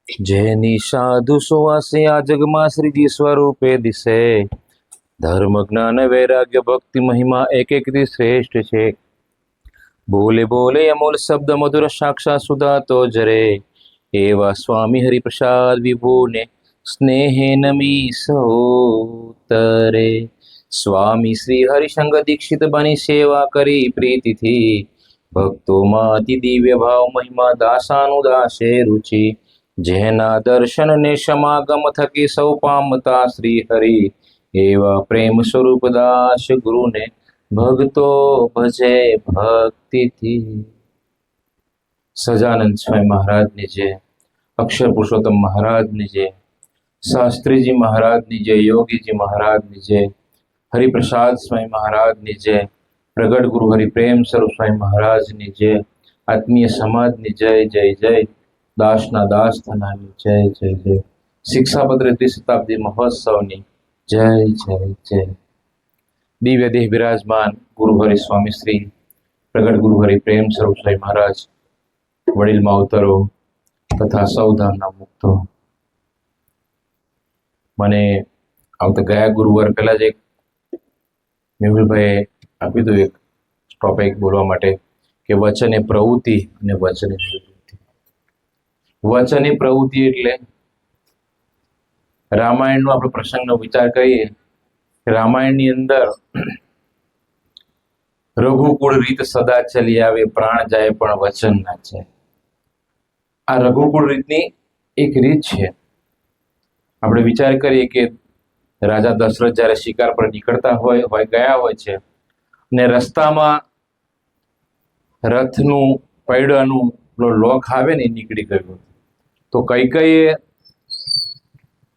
જેની સાધુ સુવાસે આ જગમાં શ્રીજી સ્વરૂપે દિશે, ધર્મ જ્ઞાન વૈરાગ્ય ભક્તિ મહિમા એક એકથી શ્રેષ્ઠ છે. બોલે બોલે અમૂલ શબ્દ મધુર સાક્ષાત સુધા તો જરે, એવા સ્વામી હરિપ્રસાદ વિભુને સ્નેહે નમી સૌતરે. સ્વામી શ્રી હરિસંગ દીક્ષિત બની સેવા કરી પ્રીતિથી, ભક્તોમાં અતિ દિવ્ય ભાવ મહિમા દાસાનુદાસે રુચિ. જેના દર્શન ને સમાગમ થકી સૌ પામતા શ્રી હરિ, એવા પ્રેમ સ્વરૂપ દાસ ગુરુને ભક્તો ભજે ભક્તિથી. સજાનંદ સ્વામી મહારાજની જય, અક્ષર પુરુષોત્તમ મહારાજની જય, શાસ્ત્રીજી મહારાજની જય, યોગીજી મહારાજની જય, હરિપ્રસાદ સ્વામી મહારાજની જય, પ્રગટ ગુરુ હરિપ્રેમ સ્વરૂપ સ્વામી મહારાજની જય, આત્મીય સમાજની જય જય જય, દાસના દાસ થનારની જય જય જય, શિક્ષાપત્ર શતાબ્દી મહોત્સવની જય જય જય. દિવ્ય દેહ બિરાજમાન ગુરુ હરિ સ્વામી શ્રી પ્રગટ ગુરુ હરિ પ્રેમ સ્વરૂપ સ્વામી મહારાજ, વડીલ માવતરો તથા સૌ ધામના મુક્તો, મને આવતા ગયા ગુરુવાર પહેલા જ એક મેહુલભાઈએ આપ્યું હતું એક ટોપિક બોલવા માટે કે વચન એ પ્રવૃત્તિ અને વચન એ નિવૃત્તિ. વચન એ પ્રવૃત્તિ એટલે રામાયણનો આપણે પ્રસંગનો વિચાર કરીએ. રામાયણની અંદર રઘુકુળ રીત સદા ચલી આવે, પ્રાણ જાય પણ વચન ના જાય. આ રઘુકુળ રીતની એક રીત છે. આપણે વિચાર કરીએ કે રાજા દશરથ જ્યારે શિકાર પર નીકળતા હોય ગયા હોય છે, ને રસ્તામાં રથનું પૈડાનું લોક આવે ને નીકળી ગયું, તો કૈકેયીએ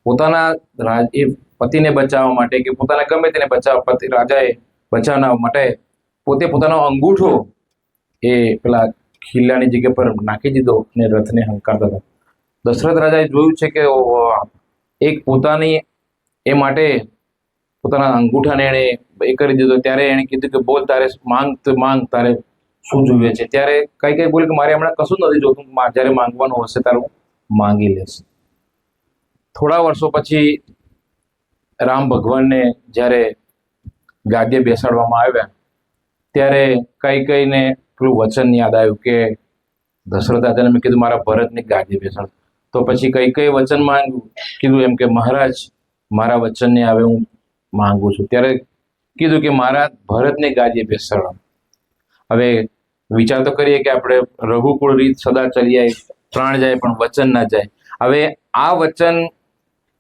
પોતાના એ પતિને બચાવવા માટે કે પોતાના ગમે તેને બચાવવા રાજાએ બચાવવા માટે પોતે પોતાનો અંગૂઠો એ પેલા ખીલ્લાની જગ્યા પર નાખી દીધો અને રથને હંકારતા હતા. દશરથ રાજાએ જોયું છે કે એક પોતાની એ માટે પોતાના અંગૂઠાને એને એ કરી દીધો. ત્યારે એને કીધું કે બોલ, તારે માંગ તો માંગ, તારે શું જોઈએ છે? ત્યારે કઈ બોલે કે મારે હમણાં કશું નથી જોતું, જ્યારે માંગવાનું હશે તારું માંગી લેશે. થોડા વર્ષો પછી રામ ભગવાનને જ્યારે ગાદીએ બેસાડવામાં આવ્યા, ત્યારે કઈને પેલું વચન યાદ આવ્યું કે દશરથ રાજાને મેં કીધું મારા ભરતને ગાદીએ બેસાડ. તો પછી કઈ વચન માંગ્યું, કીધું એમ કે મહારાજ મારા વચનને હવે હું માંગુ છું. ત્યારે કીધું કે મારા ભરતને ગાદીએ બેસાડો. હવે વિચાર તો કરીએ કે આપણે રઘુકુળ રીત સદા ચલી આવે, પ્રાણ જાય પણ વચન ના જાય. હવે આ વચન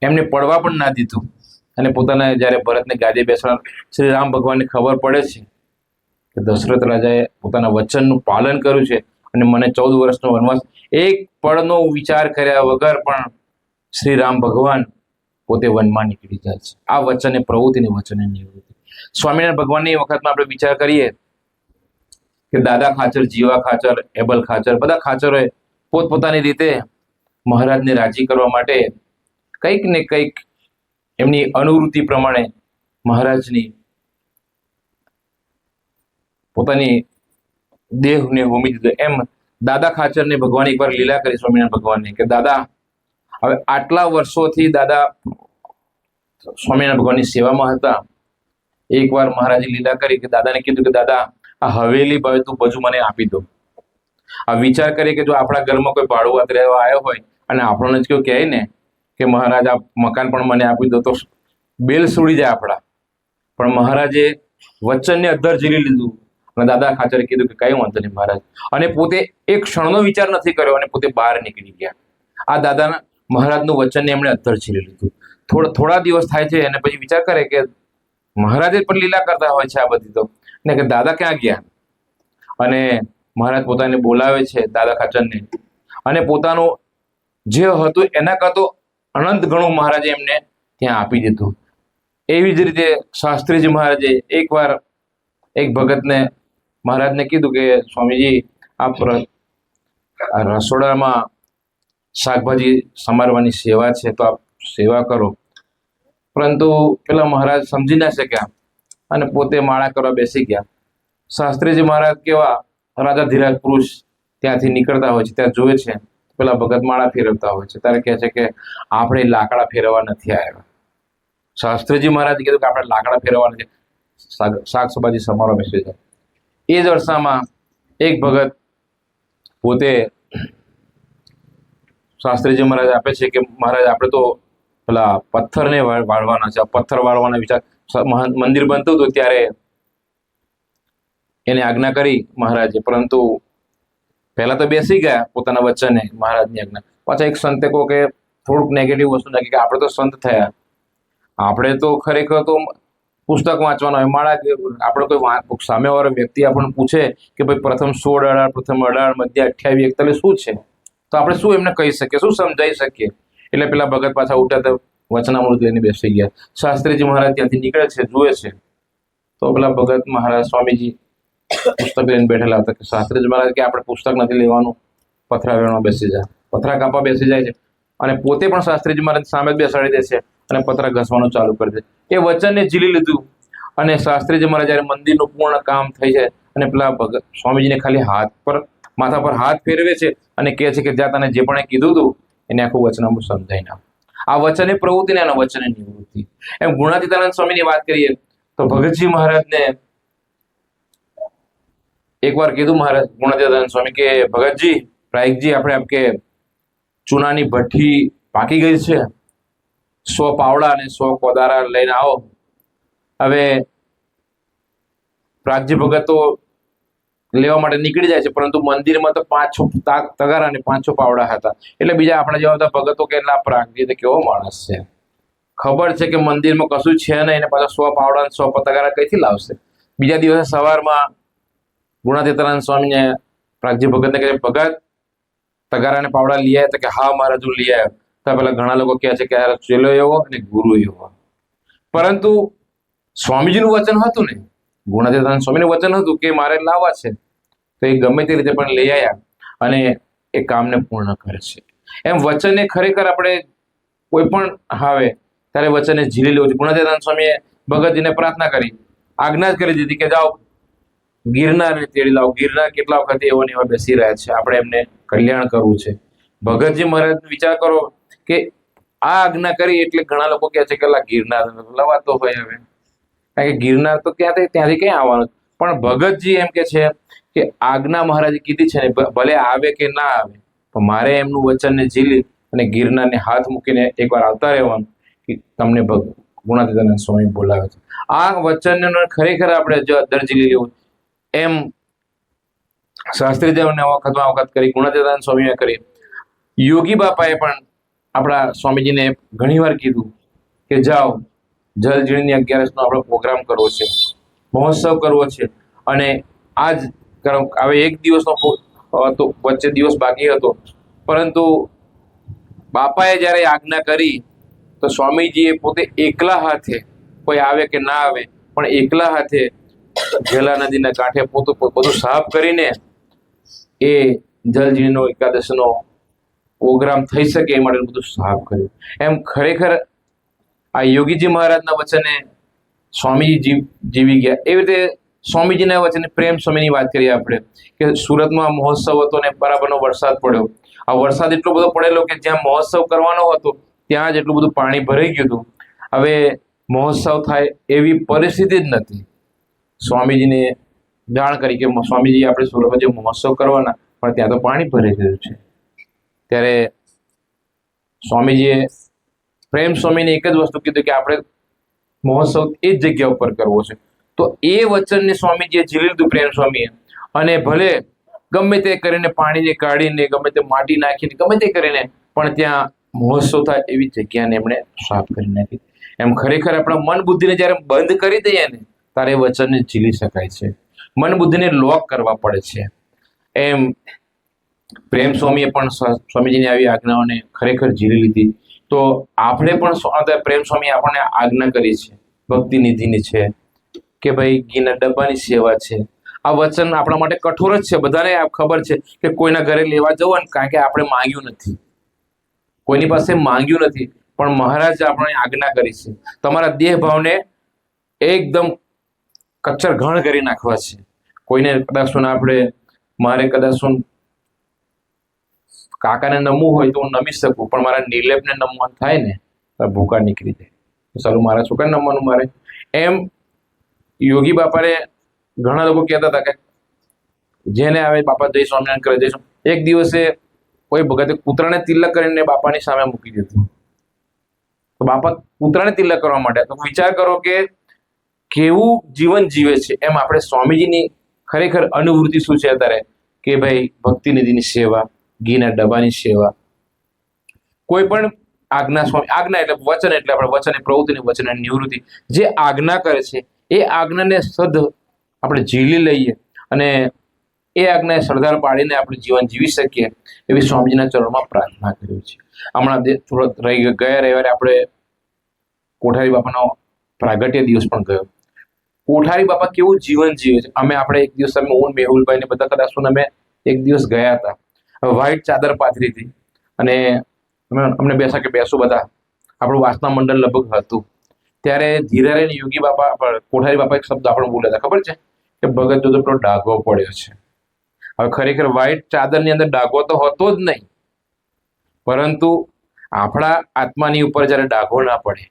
એમને પડવા પણ ના દીધું, અને પોતાના જ્યારે ભરતને ગાદીએ બેસાડ શ્રી રામ ભગવાનને ખબર પડે છે કે દશરથ રાજાએ પોતાના વચનનું પાલન કર્યું છે અને મને 14 વર્ષનો વનવાસ, એક પળનો વિચાર કર્યા વગર પણ શ્રી રામ ભગવાન પોતે વનમાં નીકળી જાય છે. આ વચન એ પ્રવૃત્તિ ને વચન એ નિવૃત્તિ. સ્વામિનારાયણ ભગવાનની વખતમાં આપણે વિચાર કરીએ કે દાદા ખાચર, જીવા ખાચર, એબલ ખાચર, બધા ખાચરોએ પોતપોતાની રીતે મહારાજને રાજી કરવા માટે કંઈક ને કંઈક એમની અનુવૃત્તિ પ્રમાણે મહારાજની પોતાની દેહને હોમી દીધો. એમ દાદા ખાચરને ભગવાન એકવાર લીલા કરી સ્વામિનારાયણ ભગવાનને કે દાદા હવે આટલા વર્ષોથી દાદા સ્વામિનારાયણ ભગવાનની સેવામાં હતા. એકવાર મહારાજે લીલા કરી કે દાદાને કીધું કે દાદા આ હવેલી ભાવે તું બધું મને આપી દો. આ વિચાર કરીએ કે જો આપણા ઘરમાં કોઈ ભાડુઆત રહેવા આવ્યો હોય અને આપણને જ કેવું કહે ને કે મહારાજ આ મકાન પણ મને આપી દો, તો બેલ સુડી જાય આપણા. પણ મહારાજે વચનને અધ્ધર ઝીલી લીધું અને દાદા ખાચરે કીધું કે કઈ વાંધો નહીં મહારાજ, અને પોતે એક ક્ષણનો વિચાર નથી કર્યો અને પોતે બહાર નીકળી ગયા. આ દાદાના મહારાજનું વચનને એમણે અધ્ધર ઝીલી લીધું. થોડા દિવસ થાય છે અને પછી વિચાર કરે કે મહારાજે પણ લીલા કરતા હોય છે આ બધી, તો ને કે દાદા ક્યાં ગયા? અને મહારાજ પોતાને બોલાવે છે દાદા ખાચરને, અને પોતાનું જે હતું એના કરતો અનંત ઘણું મહારાજે એમને ત્યાં આપી દીધું. એવી જ રીતે શાસ્ત્રીજી મહારાજે એકવાર એક ભગતને મહારાજને કીધું કે સ્વામીજી આપ રસોડામાં શાકભાજી સમારવાની સેવા છે તો આપ સેવા કરો. પરંતુ પેલા મહારાજ સમજી ના શક્યા અને પોતે માળા કરવા બેસી ગયા. શાસ્ત્રીજી મહારાજ કેવા રાજા ધીરાજ પુરુષ ત્યાંથી નીકળતા હોય છે, ત્યાં જોવે છે પેલા ભગત માળા ફેરવતા હોય છે ત્યારે કહે છે કે આપણે લાકડા ફેરવવા નથી આવ્યા. શાસ્ત્રીજી મહારાજ કીધું કે આપણે લાકડા ફેરવવા નથી, શાક સબાજી સમારોહ બેસી જાય. એ જ વર્ષામાં એક ભગત પોતે શાસ્ત્રીજી મહારાજ આપે છે કે મહારાજ આપણે તો પેલા પથ્થરને વાળવાના છે, પથ્થર વાળવાના વિચાર. મંદિર બનતું હતું ત્યારે એને આજ્ઞા કરી મહારાજે, પરંતુ પહેલા તો બેસી ગયા પોતાના વચને મહારાજની આજ્ઞા. પાછા એક સંતે કહો કે થોડુંક નેગેટિવ વસ્તુ નાખી કે આપણે તો સંત થયા, આપણે તો ખરેખર તો પુસ્તક વાંચવાનો હોય. માળા આપણે કોઈ સામેવાળો વ્યક્તિ આપણને પૂછે કે ભાઈ પ્રથમ 16 અઢાર, પ્રથમ 18, મધ્ય 28, 41 શું છે, તો આપણે શું એમને કહી શકીએ, શું સમજાઈ શકીએ? એટલે પેલા ભગત પાછા ઉઠ્યા તો વચનામૃત લઈને બેસી ગયા. શાસ્ત્રીજી મહારાજ ત્યાંથી નીકળે છે, જુએ છે તો પેલા ભગત મહારાજ સ્વામીજી પુસ્તક લઈને બેઠેલા હતા. કે શાસ્ત્રીજી મહારાજ કે આપણે પુસ્તક નથી લેવાનું, પથરા વેણવા બેસી જાય, પથરા કાપવા બેસી જાય છે અને પોતે પણ શાસ્ત્રીજી મહારાજ સામે જ બેસાડી દે છે અને પથરા ઘસવાનું ચાલુ કરી દે. એ વચનને ઝીલી લીધું અને શાસ્ત્રીજી મહારાજ જયારે મંદિરનું પૂર્ણ કામ થઈ જાય અને પેલા ભગત સ્વામીજીને ખાલી માથા પર હાથ ફેરવે છે અને કહે છે કે જ્યાં તને જે પણ કીધું હતું એને આખું વચનામું સમજાઈ નાખ. આ વચન એ પ્રવૃત્તિ ને એના વચન એ નિવૃત્તિ. એમ ગુણાતીતાનંદ સ્વામીની વાત કરીએ તો ભગતજી મહારાજને એકવાર કીધું મહારાજ ગુણાતીતાનંદ સ્વામી કે ભગતજી, પ્રાયિકજી, આપણે કે ચૂનાની ભઠ્ઠી પાકી ગઈ છે, 100 પાવડા અને 100 કોદારા લઈને આવો. હવે પ્રાગજી ભગત તો લેવા માટે નીકળી જાય છે, પરંતુ મંદિરમાં તો 5-6 તગારા અને 5-6 પાવડા હતા. એટલે બીજા આપણા જેવા બધા ભગતો કે ના, પ્રાગજી તો કેવો માણસ છે, ખબર છે કે મંદિરમાં કશું છે નહીં, એને પાછા 100 પાવડા અને 100 તગારા કઈથી લાવશે. બીજા દિવસે સવારમાં ગુણાતીતાનંદ સ્વામીને પ્રાગજી ભગતને કહે, ભગત તગારા અને પાવડા લઈ આવ્યા? તો કે હા મહારાજ, હું લઈ આવ્યો. તો પેલા ઘણા લોકો કહે છે કે ચેલો એવો અને ગુરુ એવો, પરંતુ સ્વામીજીનું વચન હતું ને, ગુણાતીતાનંદ સ્વામીનું વચન હતું કે મારે લાવવા છે, તો એ ગમે તે રીતે પણ લઈ આવ્યા અને એ કામને પૂર્ણ કરે છે. એમ વચને ખરેખર આપણે કોઈ પણ આવે ત્યારે વચને ઝીલી લેવું છે. ગુણાતીતાનંદ સ્વામીએ ભગતજીને પ્રાર્થના કરી, આજ્ઞા જ કરી દીધી કે જાઓ ગિરનારને તેડી લાવો. ગિરનાર કેટલા વખત એવો ને એવા બેસી રહ્યા છે, આપણે એમને કલ્યાણ કરવું છે. ભગતજી મહારાજ વિચાર કરો કે આ આજ્ઞા કરી એટલે ઘણા લોકો કહે છે કે ગિરનાર લવાતો હોય. હવે કારણ કે ગિરનાર તો ત્યાંથી ક્યાં આવવાનું, પણ ભગતજી એમ કે છે કે આજ્ઞા મહારાજે કીધી છે ને, ભલે આવે કે ના આવે, પણ મારે એમનું વચનને ઝીલી અને ગિરનારને હાથ મૂકીને એકવાર આવતા રહેવાનું કે તમને ગુણાતીતાનંદ સ્વામી બોલાવે છે. આ વચનને ખરેખર આપણે દરજી લેવું. એમ શાસ્ત્રીજીઓને વખત કરી, ગુણાતીતાનંદ સ્વામીએ કરી. યોગી બાપાએ પણ આપણા સ્વામીજીને ઘણી વાર કીધું કે જાઓ જલજીણની 11નો આપણો પ્રોગ્રામ કરવો છે, મહોત્સવ કરવો છે, અને આજ હવે એક દિવસનો હતો, વચ્ચે દિવસ બાકી હતો, પરંતુ બાપાએ જ્યારે આજ્ઞા કરી તો સ્વામીજીએ પોતે એકલા હાથે, કોઈ આવે કે ના આવે પણ એકલા હાથે ઝેલા નદીના કાંઠે બધું સાફ કરીને એ જલજીણનો 11નો પ્રોગ્રામ થઈ શકે એ માટે બધું સાફ કર્યું. એમ ખરેખર આ યોગીજી મહારાજના વચને સ્વામીજી જીવી ગયા. એવી રીતે સ્વામીજીના વચને પ્રેમ સ્વામીની વાત કરીએ આપણે કે સુરતમાં મહોત્સવ હતો ને બરાબરનો વરસાદ પડ્યો. આ વરસાદ એટલો બધો પડેલો કે જ્યાં મહોત્સવ કરવાનો હતો ત્યાં જ એટલું બધું પાણી ભરાઈ ગયું હતું. હવે મહોત્સવ થાય એવી પરિસ્થિતિ જ નથી. સ્વામીજીને જાણ કરી કે સ્વામીજી આપણે સુરતમાં જે મહોત્સવ કરવાના, પણ ત્યાં તો પાણી ભરાઈ ગયું છે. ત્યારે સ્વામીજીએ પ્રેમ સ્વામીને એક જ વસ્તુ કીધું કે આપણે મહોત્સવ એ જ જગ્યા ઉપર કરવો છે. તો એ વચનને સ્વામીજીએ ઝીલી લીધું પ્રેમ સ્વામીએ, અને ભલે ગમે તે કરીને પાણીને કાઢીને, ગમે તે માટી નાખીને, ગમે તે કરીને પણ ત્યાં મહોત્સવ થાય એવી જગ્યાને એમણે સાફ કરી નાખી. એમ ખરેખર આપણા મન બુદ્ધિને જ્યારે બંધ કરી દઈએ ને ત્યારે વચનને ઝીલી શકાય છે. મન બુદ્ધિને લોક કરવા પડે છે. એમ પ્રેમ સ્વામીએ પણ સ્વામીજીની આવી આજ્ઞાઓને ખરેખર ઝીલી લીધી. તો આપણે પણ પ્રેમ સ્વામી આપણને આજ્ઞા કરી છે, ભક્તિ નિધિની છે કે ભાઈ ઘીના ડબ્બાની સેવા છે. આ વચન આપણા માટે કઠોર જ છે, બધાને ખબર છે કે કોઈના ઘરે લેવા જવાનું, કારણ કે આપણે માંગ્યું નથી, કોઈની પાસે માંગ્યું નથી, પણ મહારાજ આપણે આજ્ઞા કરી છે તમારા દેહ ભાવને એકદમ કચ્છર ઘણ કરી નાખવા છે. કોઈને કદાચ આપણે મારે કદાચ કાકાને નમવું હોય તો હું નમી શકું, પણ મારા નિર્લેપને નમવાનું થાય ને તો ભૂકા નીકળી જાય. સારું, મારા છોકરાને નમવાનું મારે. એમ યોગી બાપાને ઘણા લોકો કહેતા હતા કે જેને આવે બાપા જય સ્વામિનારાયણ કરે, જય સ્વામિનારાયણ. એક દિવસે કોઈ ભગતે કૂતરાને તિલક કરીને બાપાની સામે મૂકી દીધું. તો બાપા કૂતરાને તિલક કરવા માટે, તો વિચાર કરો કે કેવું જીવન જીવે છે. એમ આપણે સ્વામીજીની ખરેખર અનુભૂતિ શું છે અત્યારે કે ભાઈ ભક્તિ નિધિની સેવા, ઘીના ડબ્બાની સેવા, કોઈ પણ આજ્ઞા, સ્વામી આજ્ઞા એટલે વચન, એટલે આપણે વચન પ્રવૃત્તિની વચન નિવૃત્તિ, જે આજ્ઞા કરે છે એ આજ્ઞાને સદ આપણે ઝીલી લઈએ અને એ આજ્ઞાએ સરદાર પાડીને આપણે જીવન જીવી શકીએ એવી સ્વામીજીના ચરણમાં પ્રાર્થના કરી છે. હમણાં ગયા રવિવારે આપણે કોઠારી બાપાનો પ્રાગટ્ય દિવસ પણ ગયો. કોઠારી બાપા કેવું જીવન જીવે છે. આપણે એક દિવસ હું મેહુલભાઈ ને બધા કદાચ અમે એક દિવસ ગયા હતા, વ્હાઈટ ચાદર પાથરી હતી અને અમને બેસા કે બેસું બધા, આપણું વાસના મંડળ લગભગ હતું. ત્યારે ધીરે રહીને યોગી બાપા કોઠારી બાપા એક શબ્દ આપણે બોલ્યા હતા, ખબર છે કે ભગત જોતો પેલો ડાઘો પડ્યો છે. હવે ખરેખર વ્હાઈટ ચાદરની અંદર ડાઘો તો હતો જ નહીં, પરંતુ આપણા આત્માની ઉપર જયારે ડાઘો ના પડે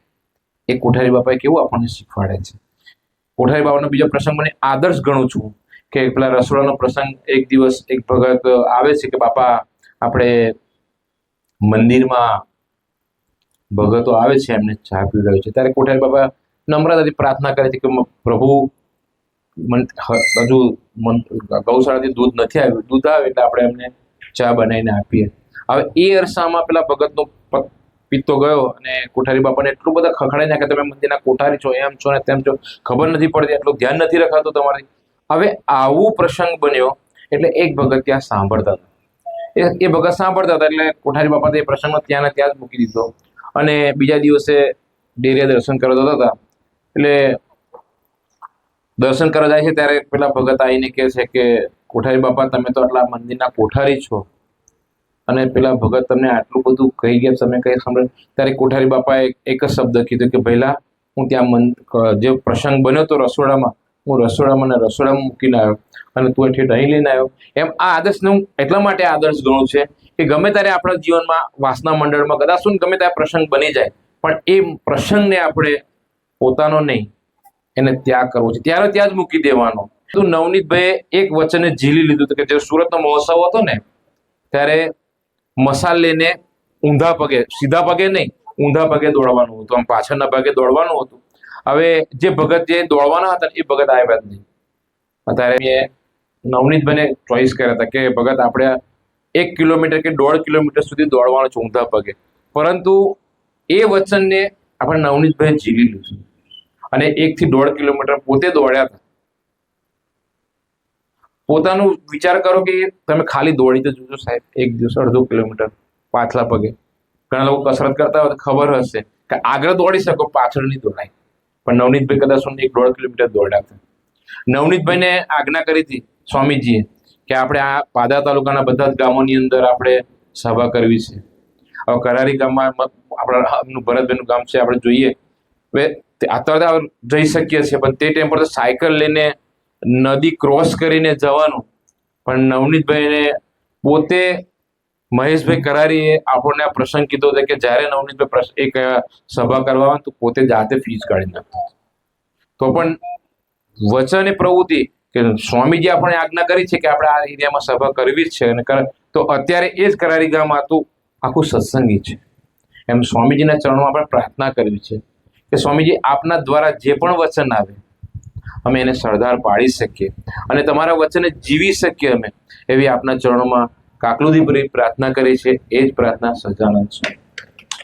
એ કોઠારી બાપાએ કેવું આપણને શીખવાડે છે. કોઠારી બાપાનો બીજો પ્રસંગ મને આદર્શ ગણું છું કે પેલા રસોડાનો પ્રસંગ. એક દિવસ એક ભગત આવે છે કે બાપા આપણે મંદિરમાં ભગતો આવે છે, એમને ચા પીવડાવે છે. ત્યારે કોઠારી બાપા નમ્રતાથી પ્રાર્થના કરે છે કે પ્રભુ હજુ ગૌશાળાથી દૂધ નથી આવ્યું, દૂધ આવે એટલે આપણે એમને ચા બનાવીને આપીએ. હવે એ અરસામાં પેલા ભગતનો પિત્તો ગયો અને કોઠારી બાપાને એટલું બધા ખખડાઈ નાખે, તમે મંદિરના કોઠારી છો, એમ છો ને તેમ છો, ખબર નથી પડતી, એટલું ધ્યાન નથી રખાતું તમારી. હવે આવું પ્રસંગ બન્યો એટલે એક ભગત ત્યાં સાંભળતા હતા. એ ભગત સાંભળતા હતા એટલે કોઠારી બાપા એ પ્રસંગનો ત્યાં જ મૂકી દીધો અને બીજા દિવસે ડેરીએ દર્શન કરવા જતા હતા. એટલે દર્શન કરવા જાય છે ત્યારે પેલા ભગત આવીને કહે છે કે કોઠારી બાપા તમે તો આટલા મંદિરના કોઠારી છો અને પેલા ભગત તમને આટલું બધું કહી ગયા, તમે કઈ સમજ. ત્યારે કોઠારી બાપાએ એક જ શબ્દ કીધો કે પહેલા હું ત્યાં જે પ્રસંગ બન્યો તો રસોડામાં, હું રસોડામાં મૂકીને આવ્યો અને તું એથી અહીં લઈને આવ્યો. એમ આ આદર્શને હું એટલા માટે આદર્શ ગણું છે કે ગમે ત્યારે આપણા જીવનમાં વાસના મંડળમાં કદાચ શું ગમે ત્યારે પ્રસંગ બની જાય, પણ એ પ્રસંગને આપણે પોતાનો નહીં, એને ત્યાગ કરવો છે, ત્યારે ત્યાં જ મૂકી દેવાનો. તો નવનીતભાઈએ એક વચને ઝીલી લીધું હતું કે જે સુરતનો મહોત્સવ હતો ને ત્યારે મસાલ લઈને ઊંધા પગે, સીધા પગે નહીં, ઊંધા પગે દોડવાનું હતું, આમ પાછળના ભાગે દોડવાનું હતું. હવે જે ભગત જે દોડવાના હતા એ ભગત આવ્યા જ નહીં. અત્યારે મેં નવનીતભાઈને ચોઈસ કર્યા હતા કે ભગત આપણે 1 કિલોમીટર કે 1.5 કિલોમીટર સુધી દોડવાનું છે ઊંધા પગે, પરંતુ એ વચનને આપણે નવનીતભાઈએ ઝીલી લીધું અને 1 થી 1.5 કિલોમીટર પોતે દોડ્યા હતા. પોતાનું વિચાર કરો કે તમે ખાલી દોડી તો જોજો સાહેબ, એક દિવસ 1.5 કિલોમીટર પાછલા પગે. ઘણા લોકો કસરત કરતા હોય તો ખબર હશે કે આગળ દોડી શકો, પાછળ નહીં દોડાય. પણ નવનીતભાઈ કદાચ 1.5 કિલોમીટર દોડ્યા હતા. નવનીતભાઈને આજ્ઞા કરી હતી સ્વામીજીએ કે આપણે આ પાદરા તાલુકાના બધા જ ગામોની અંદર આપણે સભા કરવી છે. હવે કરારી ગામમાં આપણા ભરતભાઈનું ગામ છે, આપણે જોઈએ હવે અત્યારે જઈ શકીએ છીએ, પણ તે ટાઈમ પર તો સાયકલ લઈને નદી ક્રોસ કરીને જવાનું. પણ નવનીતભાઈને પોતે મહેશભાઈ કરારીએ આપણને આ પ્રસંગ કીધો હતો કે જ્યારે નવનીતભાઈ એક સભા કરવા આવે તો પોતે જાતે ફીસ કાઢી નાખતો. તો પણ વચન એ પ્રવૃત્તિ કે સ્વામીજી આપણે આજ્ઞા કરી છે કે આપણે આ એરિયામાં સભા કરવી જ છે અને તો અત્યારે એ જ કરારી ગામ આખું સત્સંગી છે. એમ સ્વામીજીના ચરણમાં આપણે પ્રાર્થના કરવી છે કે સ્વામીજી આપના દ્વારા જે પણ વચન આવે અમે એને સરદાર પાડી શકીએ અને તમારા વચને જીવી શકીએ અમે, એવી આપના ચરણોમાં કાકલુદીપુરી પ્રાર્થના કરી છે. એ જ પ્રાર્થના સહજાનંદ સ્વામી.